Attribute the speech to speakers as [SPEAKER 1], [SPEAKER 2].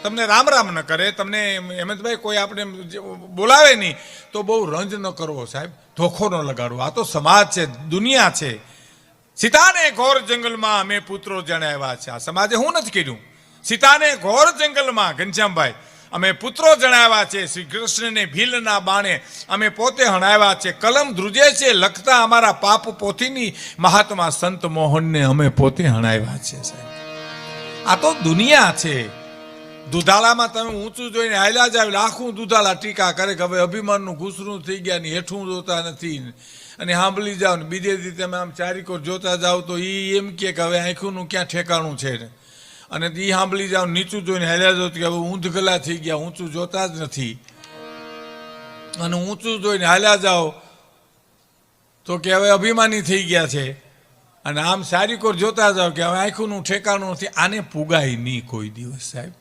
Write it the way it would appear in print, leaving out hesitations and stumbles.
[SPEAKER 1] તમને રામ રામ ન કરે, તમને હેમંતભાઈ કોઈ આપણે બોલાવે નહીં તો બહુ રંજ ન કરવો સાહેબ, ધોખો ન લગાડવો. આ તો સમાજ છે, દુનિયા છે. સીતાને ઘોર જંગલમાં અમે પુત્રો જણાવ્યા છે. આ સમાજે હું નથી કર્યું. સીતાને ઘોર જંગલમાં ઘનશ્યામભાઈ અમે પુત્રો જણાવ્યા છે. શ્રી કૃષ્ણને ભીલના બાણે અમે પોતે હણાવ્યા છે. કલમ ધ્રુજે છે લખતા અમારા પાપ પોથીની, મહાત્મા સંત મોહનને અમે પોતે હણાવ્યા છે સાહેબ. આ તો દુનિયા છે. દુધાળામાં તમે ઊંચું જોઈને હાલ્યા જાવ, આખું દુધાળા ટીકા કરે કે હવે અભિમાનનું ઘૂસરું થઈ ગયા ને હેઠું જોતા નથી, અને સાંભળી જાઓ ને બીજે દી તમે આમ ચારીકોર જોતા જાઓ તો એ એમ કે હવે આંખોનું ક્યાં ઠેકાણું છે ને, અને એ સાંભળી જાઓ નીચું જોઈને હાલ્યા જાઓ કે હવે ઊંધગલા થઈ ગયા, ઊંચું જોતા જ નથી. અને ઊંચું જોઈને હાલ્યા જાઓ તો કે હવે અભિમાની થઈ ગયા છે, અને આમ ચારીકોર જોતા જાઓ કે હવે આંખોનું ઠેકાણું નથી. આને પુગાય નહીં કોઈ દિવસ સાહેબ.